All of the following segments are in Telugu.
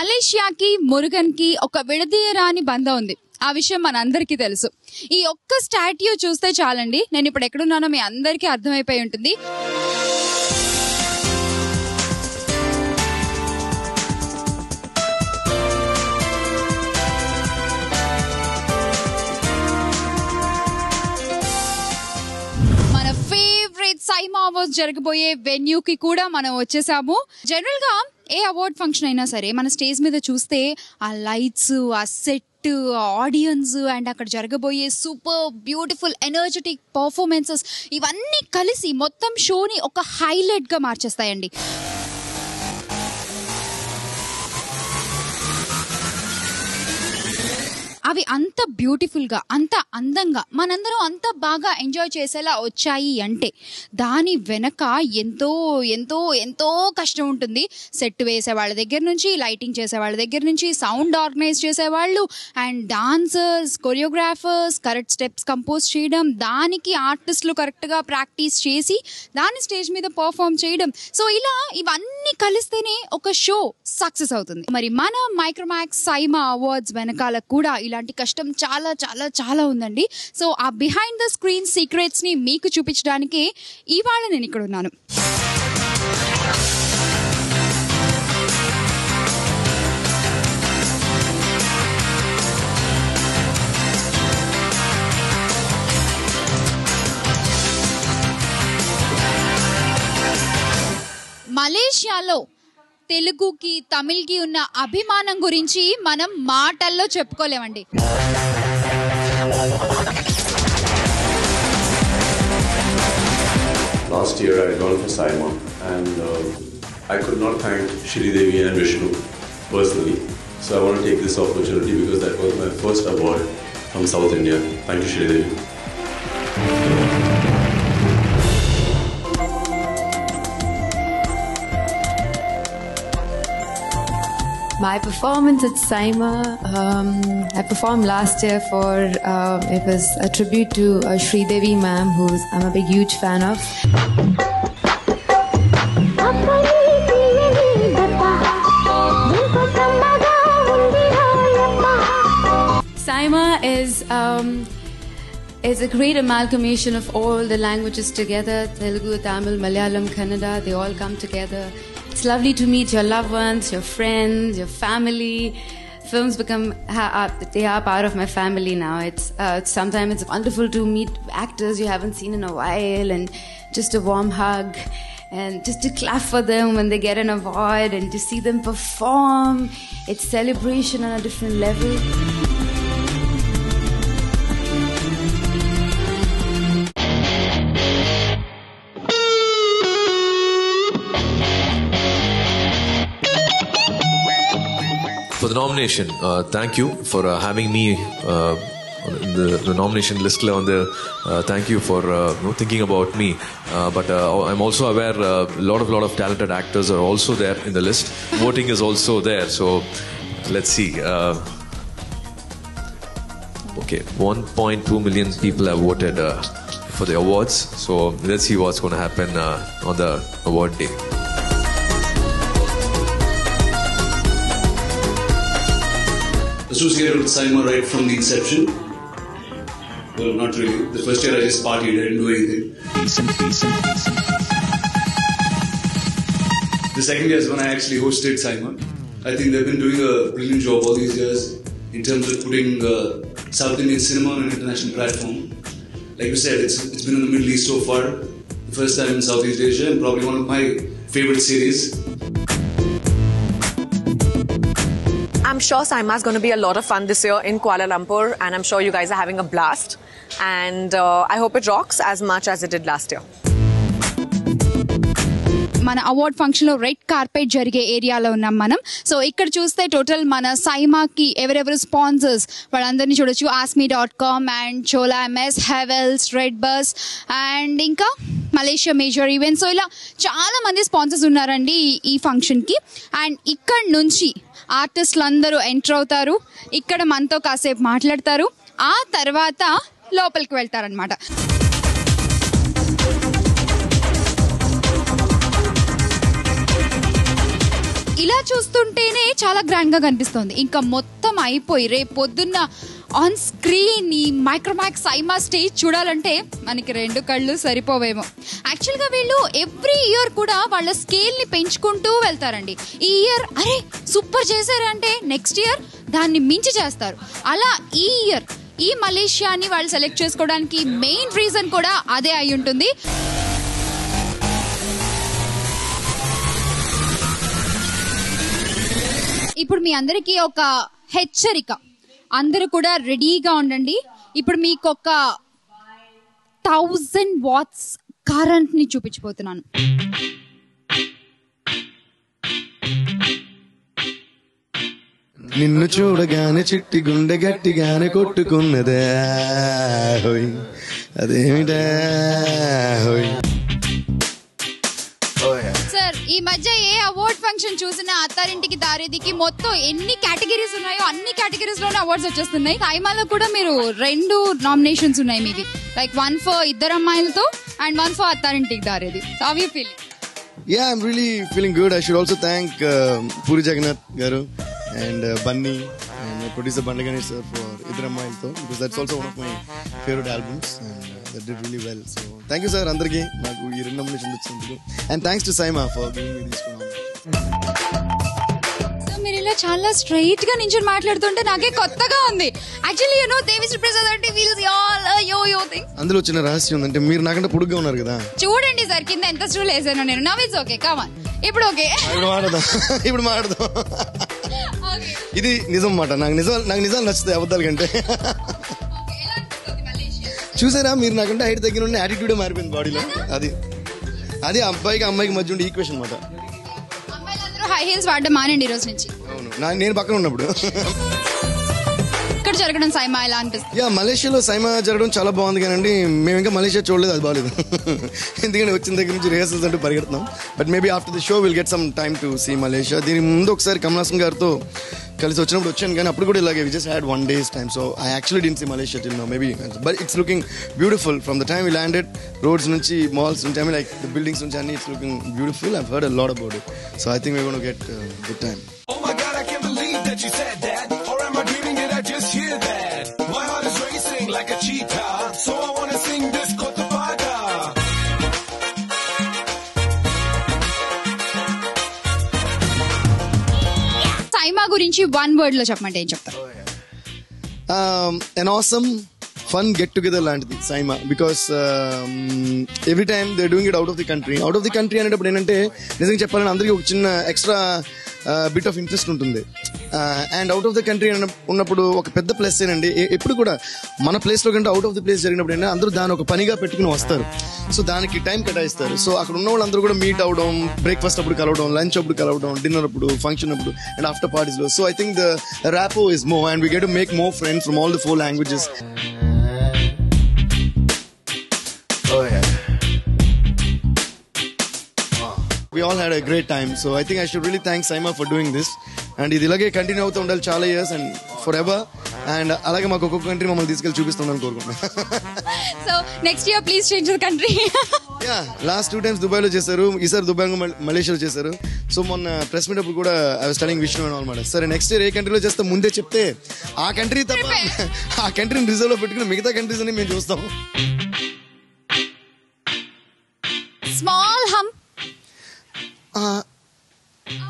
మలేషియాకి మురుగన్కి ఒక విడదీయరాని బంధం ఉంది. ఆ విషయం మనందరికీ తెలుసు. ఈ ఒక్క స్టాట్యూ చూస్తే చాలండి, నేను ఇప్పుడు ఎక్కడున్నానో మీ అందరికీ అర్థమైపోయి ఉంటుంది. మన ఫేవరెట్ సైమా అవార్డ్స్ జరగబోయే వెన్యూకి కూడా మనం వచ్చేసాము. జనరల్ గా ఏ అవార్డ్ ఫంక్షన్ అయినా సరే మన స్టేజ్ మీద చూస్తే ఆ లైట్స్, ఆ సెట్, ఆడియన్స్ అండ్ అక్కడ జరగబోయే సూపర్ బ్యూటిఫుల్ ఎనర్జెటిక్ పర్ఫార్మెన్సెస్ ఇవన్నీ కలిసి మొత్తం షోని ఒక హైలైట్ గా మార్చేస్తాయండి. అవి అంత బ్యూటిఫుల్ గా, అంత అందంగా, మనందరం అంత బాగా ఎంజాయ్ చేసేలా వచ్చాయి అంటే దాని వెనక ఎంతో ఎంతో ఎంతో కష్టం ఉంటుంది. సెట్ వేసే వాళ్ళ దగ్గర నుంచి, లైటింగ్ చేసే వాళ్ళ దగ్గర నుంచి, సౌండ్ ఆర్గనైజ్ చేసేవాళ్ళు and dancers, choreographers, correct steps compose చేయడం, దానికి ఆర్టిస్టులు కరెక్ట్గా ప్రాక్టీస్ చేసి దాన్ని స్టేజ్ మీద పర్ఫామ్ చేయడం. సో ఇలా ఇవన్నీ కలిస్తేనే ఒక షో సక్సెస్ అవుతుంది. మరి మన మైక్రోమాక్స్ సైమా అవార్డ్స్ వెనకాల కూడా ఇలాంటి కష్టం చాలా చాలా చాలా ఉందండి. సో ఆ బిహైండ్ ద స్క్రీన్ సీక్రెట్స్ ని మీకు చూపించడానికి ఇవాళ నేను ఇక్కడ ఉన్నాను. మలేషియాలో తెలుగుకి, తమిళ్కి ఉన్న అభిమానం గురించి మనం మాటల్లో చెప్పుకోలేమండి. Last year I had gone for Saima and I could not thank Sridevi and Vishnu personally. So I want to take this opportunity because that was my first award from South India. Thank you, Sridevi. My performance at Saima, I performed last year for, it was a tribute to Sridevi ma'am, who's I'm a big huge fan of. Saima is a great amalgamation of all the languages together, Telugu, Tamil, Malayalam, Kannada, they all come together. It's lovely to meet your loved ones, your friends, your family. Films become, they are part of my family now. Sometimes it's wonderful to meet actors you haven't seen in a while and just a warm hug and just to clap for them when they get an award and to see them perform. It's celebration on a different level. For the nomination, thank you for having me in the nomination list. Thank you for thinking about me. But I'm also aware a lot of talented actors are also there in the list. Voting is also there, so let's see. Okay, 1.2 million people have voted for the awards. So let's see what's going to happen on the award day. Associated with Saima right from the inception. Well, not really. The first year I just partied, I didn't do anything. The second year is when I actually hosted Saima. I think they've been doing a brilliant job all these years in terms of putting South Indian cinema on an international platform. Like you said, it's been in the Middle East so far. The first time in Southeast Asia and probably one of my favorite series. I'm sure Saima is going to be a lot of fun this year in Kuala Lumpur, and I'm sure you guys are having a blast. And I hope it rocks as much as it did last year. మన అవార్డ్ ఫంక్షన్ లో రెడ్ కార్పెట్ జరిగే ఏరియాలో ఉన్నాం మనం. సో ఇక్కడ చూస్తే టోటల్ మన సైమాకి ఎవరెవరు స్పాన్సర్స్ వాళ్ళందరినీ చూడొచ్చు. AskMe.com and Chola MS, Havells, red bus and ఇంకా మలేషియా మేజర్ ఈవెంట్స్. సో ఇలా చాలా మంది స్పాన్సర్స్ ఉన్నారండి ఈ ఫంక్షన్కి. అండ్ ఇక్కడ నుంచి ఆర్టిస్టులు అందరూ ఎంటర్ అవుతారు, ఇక్కడ మనతో కాసేపు మాట్లాడతారు, ఆ తర్వాత లోపలికి వెళ్తారనమాట. ఇలా చూస్తుంటేనే చాలా గ్రాండ్ గా కనిపిస్తుంది. ఇంకా మొత్తం అయిపోయి రేపు పొద్దున్న ఆన్ స్క్రీన్ ఈ మైక్రోమాక్స్ సైమా స్టేజ్ చూడాలంటే మనకి 2 కళ్ళు సరిపోవేమో. యాక్చువల్గా వీళ్ళు ఎవ్రీ ఇయర్ కూడా వాళ్ళ స్కేల్ ని పెంచుకుంటూ వెళ్తారండి. ఈ ఇయర్ అరే సూపర్ చేశారంటే నెక్స్ట్ ఇయర్ దాన్ని మించి చేస్తారు. అలా ఈ ఇయర్ ఈ మలేషియాని వాళ్ళు సెలెక్ట్ చేసుకోవడానికి మెయిన్ రీజన్ కూడా అదే అయి ఉంటుంది. ఇప్పుడు మీ అందరికీ ఒక హెచ్చరిక, అందరూ కూడా రెడీగా ఉండండి. ఇప్పుడు మీకు ఒక 1000 watts కరెంట్ ని చూపించబోతున్నాను. నిన్ను చూడగానే చిట్టి గుండె గట్టిగానే కొట్టుకున్నదే హోయ్ అదేమిటా హోయ్. సార్ ఈ మధ్య ఏ అవార్డ్ ఫంక్షన్ చూసినా అత్తారింటికి దారేదికి మొత్తం ఎన్ని కేటగిరీస్ ఉన్నాయో అన్ని కేటగిరీస్ లోనే అవార్డ్స్ వచ్చేస్తున్నాయి. సైమాలో కూడా మీరు 2 నామినేషన్స్ ఉన్నాయి మీవి, లైక్ 1 ఫర్ ఇద్దరు అమ్మాయిలతో and 1 for Attarintiki Daredi. So how are you feeling? Yeah, I'm really feeling good. I should also thank Puri Jagannath garu and Bunny and producer Bandla Ganesh sir for Idhar Ammayalto, because that's also one of my favorite albums and that did really well. So thank you sir andarki naaku ee 2 nominations vachinanduku, and thanks to Saima for giving me this nomination. So మీరు ఇలా చాలా స్ట్రైట్ గా నించొని మాట్లాడుతుంటే నాకే కొత్తగా ఉంది. Actually you know Devi Sri Prasad అంటే వీల్స్ ఆల్ యో థింగ్. అందులో చిన్న రహస్యం ఉందంటే మీరు నాకంటే పొడుగ్గా ఉన్నారు కదా. చూడండి సార్ కింద ఎంత స్టూల్ వేసాను నేను. Now it's okay, come on. ఇప్పుడు ఓకే, ఇప్పుడు మాట్లాడదాం. ఇది నిజం మాట. నాకు నిజాలు నచ్చుతాయి అబద్ధాల కంటే. చూసారా మీరు నాకంటే హైట్ తగ్గిన యాటిట్యూడే మారిపోయింది బాడీలో. అది అబ్బాయికి అమ్మాయికి మధ్య ఉండే ఈక్వేషన్ మాట. అమ్మాయిలందరూ హై హీల్స్ వాడడం మానండి ఈ రోజు నుంచి. అవును, నేను పక్కన ఉన్నప్పుడు. ఇక్కడ జరగడం సైమా ఎలా అనిపిస్తుంది? యా, మలేషియాలో సైమా జరగడం చాలా బాగుంది కానండి, మేము ఇంకా మలేషియా చూడలేదు, అది బాగాలేదు. ఎందుకంటే వచ్చిన దగ్గర నుంచి రిహర్సల్స్ అంటూ పరిగెడుతున్నాం. But maybe after the show will get some time to see Malaysia. దీని ముందు ఒకసారి కమల్ హాసన్ గారితో కలిసి వచ్చినప్పుడు వచ్చాను, కానీ అప్పుడు కూడా ఇలాగే we just had 1 day's time. So I actually didn't see Malaysia till now maybe, but it's looking beautiful from the time we landed. Roads నుంచి, మాల్స్ నుంచి, I mean like the buildings నుంచి అన్ని, it's looking beautiful. I've heard a lot about it. So I think we gonna get good time. Oh my God, I can't believe that you said that. Or am I dreaming? Did I just hear that? My heart is racing like a cheetah, so I wanna sing this Cotabaga. SIIMA గురించి 1 word లో చెప్పమంటే ఏం చెప్తారు? An awesome fun get together లాంటిది SIIMA, because every time they doing it out of the country అనేటప్పుడు ఏంటంటే నిజంగా చెప్పాలని అందరికీ ఒక చిన్న ఎక్స్ట్రా బిట్ ఆఫ్ ఇంట్రెస్ట్ ఉంటుంది. And out of the country ఉన్నప్పుడు ఒక పెద్ద ప్లస్ ఏనండి, ఎప్పుడు కూడా మన ప్లేస్ లో కంటే అవుట్ ఆఫ్ ది ప్లేస్ జరిగినప్పుడు ఏంటంటే అందరూ దాని ఒక పనిగా పెట్టుకుని వస్తారు. సో దానికి టైం కేటాయిస్తారు. సో అక్కడ ఉన్న వాళ్ళందరూ కూడా మీట్ అవడం, బ్రేక్ఫాస్ట్ అప్పుడు కలవడం, లంచ్ అప్పుడు కలవడం, డిన్నర్ అప్పుడు, ఫంక్షన్ అప్పుడు, అండ్ ఆఫ్టర్ పార్టీస్ లో. So I think the rapport is more and we get to make more friends from all the 4 languages. Oh yeah. We all had a great time, so I think I should really thank Saima for doing this, and ఇది ఇలాగే కంటిన్యూ అవుతూ ఉండాలి చాలా years and for ever, and అలాగే మాకు ఒక్కొక్క కంట్రీ మమ్మల్ని తీసుకెళ్ళి చూపిస్తుందని కోరుకుంటున్నాను. So next year please change the country. Yeah, last 2 times దుబాయ్లో చేశారు, ఈసారి దుబాయ్ మలేషియాలో చేశారు. సో మొన్న ప్రెస్ మీట్ అప్పుడు కూడా ఐ వాస్ టెల్లింగ్ విష్ణు అనమాట, సరే నెక్స్ట్ ఇయర్ ఏ కంట్రీలో చేస్తే ముందే చెప్తే ఆ కంట్రీ తప్ప ఆ కంట్రీని రిజర్వ్ లో పెట్టుకుని మిగతా కంట్రీస్ అని మేము చూస్తాం. స్మాల్ హమ్.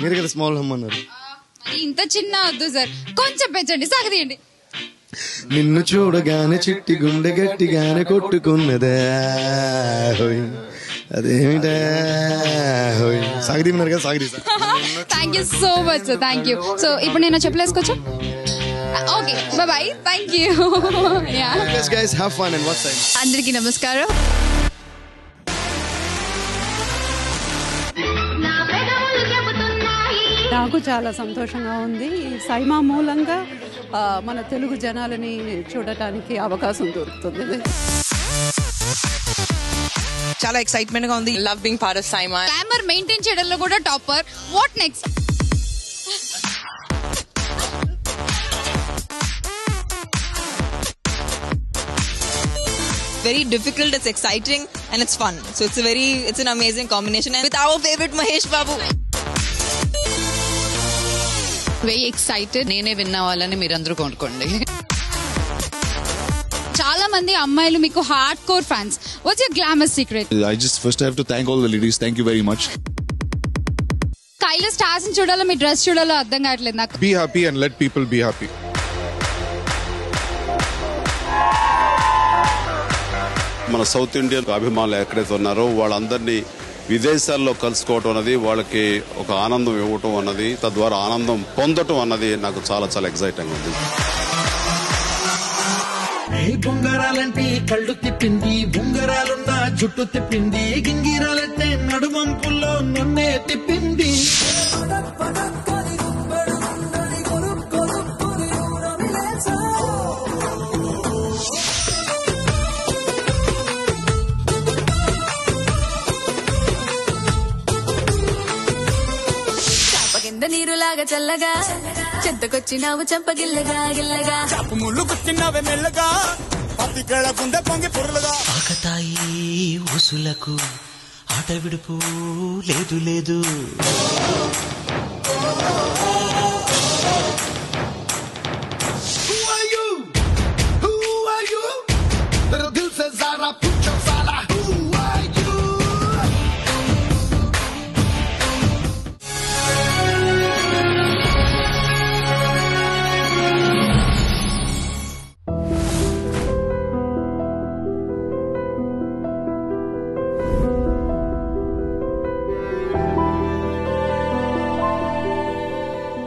మీరు కదా స్మాల్ హమ్ అన్నారు. ఇంత చిన్న వద్దు సార్, కొంచెం పెంచండి, సాగదీయండి. నిన్ను చూడగానే చిట్టి గుండె గట్టిగానే కొట్టుకున్నదే హోయ్ అదేమిటా హోయ్. సాగదీమన్నారు కదా, సాగదీ. Thank you so much sir, thank you. So ఇప్పుడు నేను చెప్పలేసుకోవచ్చా? Okay, bye, thank you. అందరికీ నమస్కారం. నాకు చాలా సంతోషంగా ఉంది. సైమా మూలంగా మన తెలుగు జనాలని చూడటానికి అవకాశం దొరుకుతుంది. చాలా ఎక్సైట్మెంట్ గా ఉంది. Love being part of SIIMA. Glamour maintain చేయడంలో కూడా topper. What next? Very difficult, it's exciting and it's fun. So it's an amazing combination, and with our favorite Mahesh Babu. Very excited. నేనే విన్ అవ్వాలని మీరందరూ కొనుక్కోండి. చాలా మంది అమ్మాయిలు మీకు hard core fans. What's your glamour secret? I just first have to thank all the ladies. Thank you very much. స్కైలో స్టార్స్ ని చూడాలో మీ డ్రెస్ చూడాలో అర్థం కావట్లేదు నాకు. Be happy and let people be happy. మన సౌత్ ఇండియన్ అభిమానులు ఎక్కడైతే ఉన్నారో వాళ్ళందరినీ విదేశాల్లో కలుసుకోవటం అన్నది వాళ్ళకి ఒక ఆనందం ఇవ్వటం అన్నది, తద్వారా ఆనందం పొందటం అన్నది నాకు చాలా చాలా ఎక్సైటింగ్ ఉంది. బొంగరాలంటే కళ్ళు తిప్పింది, బొంగరాలున్న జుట్టు తిప్పింది, గింగిరాలంటే నడుమంపుల్లో నన్నే తిప్పింది. నీరులాగా చల్లగా చెద్దకొచ్చినావు చంపగిల్లగా గిల్లగా చాపు ముళ్ళు కుట్టినావే మెల్లగా పత్తికేళ గుండె పొంగి పొరులుగా. ఆకతాయి ఊసులకు ఆట విడుపు లేదు లేదు.